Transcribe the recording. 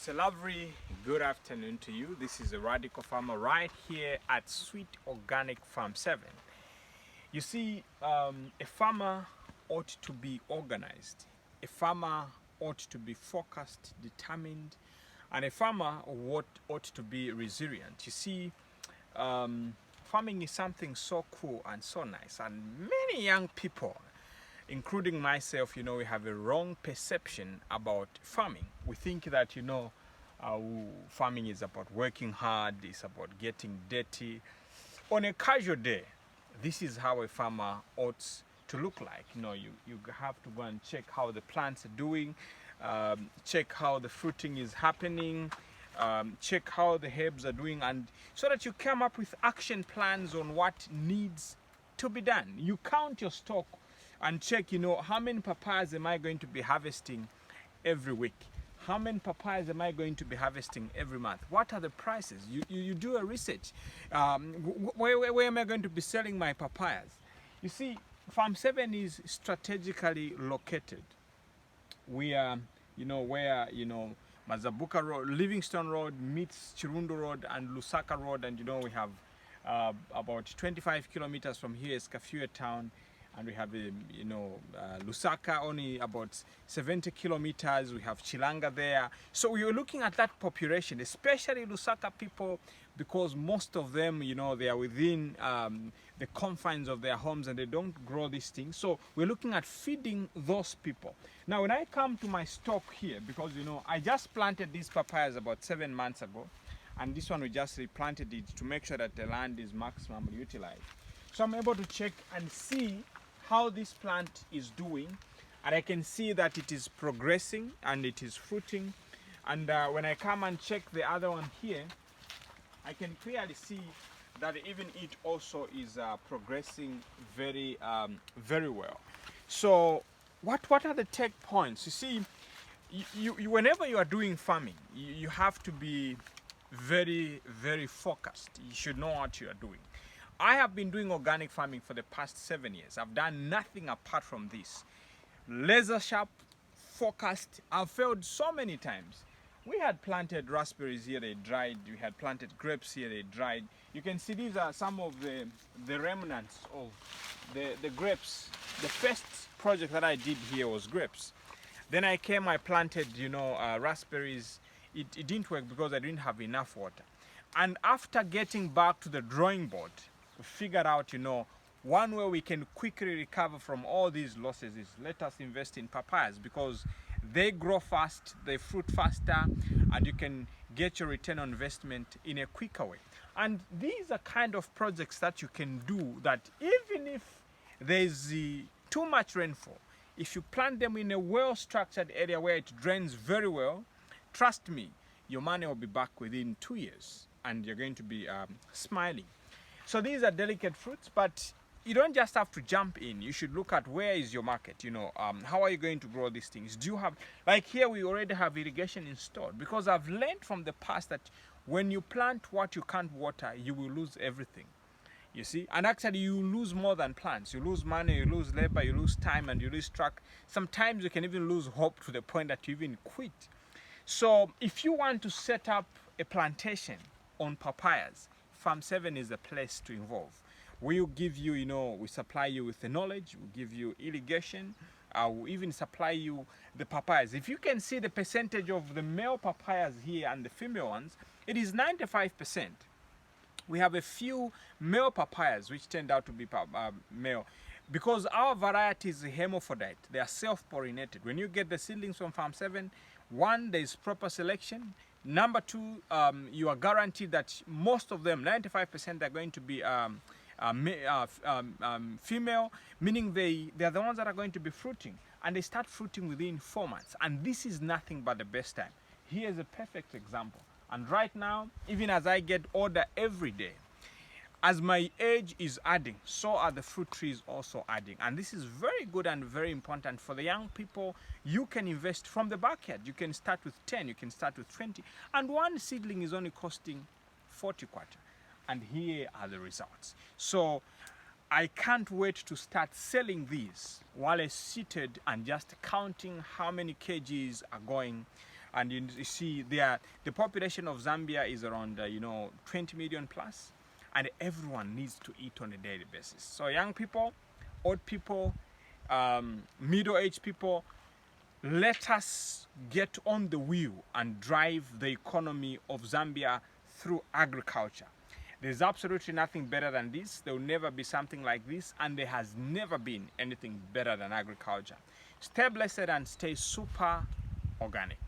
It's a lovely good afternoon to you. This is a radical farmer right here at Sweet Organic Farm 7. You see, a farmer ought to be organized. A farmer ought to be focused, determined, and a farmer ought to be resilient. You see, farming is something so cool and so nice, and many young people, including myself, we have a wrong perception about farming. We think that, farming is about working hard, it's about getting dirty. On a casual day, this is how a farmer ought to look like. You have to go and check how the plants are doing, check how the fruiting is happening, check how the herbs are doing, and so that you come up with action plans on what needs to be done. You count your stock and check, how many papayas am I going to be harvesting every week? How many papayas am I going to be harvesting every month? What are the prices? You do a research. Where am I going to be selling my papayas? You see, Farm 7 is strategically located. We are, where, Mazabuka Road, Livingstone Road meets Chirundo Road and Lusaka Road, and we have about 25 kilometers from here is Kafue town, and we have Lusaka only about 70 kilometers. We have Chilanga there. So we are looking at that population, especially Lusaka people, because most of them, they are within the confines of their homes and they don't grow these things. So we're looking at feeding those people. Now, when I come to my stock here, because I just planted these papayas about 7 months ago, and this one we just replanted it to make sure that the land is maximum utilized. So I'm able to check and see how this plant is doing, and I can see that it is progressing and it is fruiting. And when I come and check the other one here, I can clearly see that even it also is progressing very very well. So what are the take points? You see, you whenever you are doing farming, you have to be very, very focused. You should know what you are doing. I have been doing organic farming for the past 7 years. I've done nothing apart from this. Laser sharp, focused. I've failed so many times. We had planted raspberries here, they dried. We had planted grapes here, they dried. You can see these are some of the remnants of the grapes. The first project that I did here was grapes. Then I planted, raspberries. It didn't work because I didn't have enough water. And after getting back to the drawing board, we figured out, one way we can quickly recover from all these losses is let us invest in papayas, because they grow fast, they fruit faster, and you can get your return on investment in a quicker way. And these are kind of projects that you can do that even if there's too much rainfall, if you plant them in a well-structured area where it drains very well, trust me, your money will be back within 2 years and you're going to be smiling. So these are delicate fruits, but you don't just have to jump in. You should look at where is your market, how are you going to grow these things? Do you have, like here we already have irrigation installed, because I've learned from the past that when you plant what you can't water, you will lose everything. You see, and actually you lose more than plants. You lose money, you lose labor, you lose time, and you lose track. Sometimes you can even lose hope to the point that you even quit. So if you want to set up a plantation on papayas, Farm 7 is the place to involve. We'll give you, we supply you with the knowledge, we'll give you irrigation, we'll even supply you the papayas. If you can see the percentage of the male papayas here and the female ones, it is 95%. We have a few male papayas which turned out to be male, because our variety is hermaphrodite. They are self-pollinated. When you get the seedlings from Farm 7, one, there is proper selection. Number two, you are guaranteed that most of them, 95%, are going to be female, meaning they are the ones that are going to be fruiting, and they start fruiting within 4 months. And this is nothing but the best time. Here's a perfect example. And right now, even as I get older every day, as my age is adding, so are the fruit trees also adding. And this is very good and very important for the young people. You can invest from the backyard. You can start with 10, you can start with 20. And one seedling is only costing 40 kwacha. And here are the results. So I can't wait to start selling these while I'm seated and just counting how many kgs are going And you see there, the population of Zambia is around 20 million plus, and everyone needs to eat on a daily basis. So young people, old people, middle-aged people, let us get on the wheel and drive the economy of Zambia through agriculture. There's absolutely nothing better than this. There will never be something like this, and there has never been anything better than agriculture. Stay blessed and stay super organic.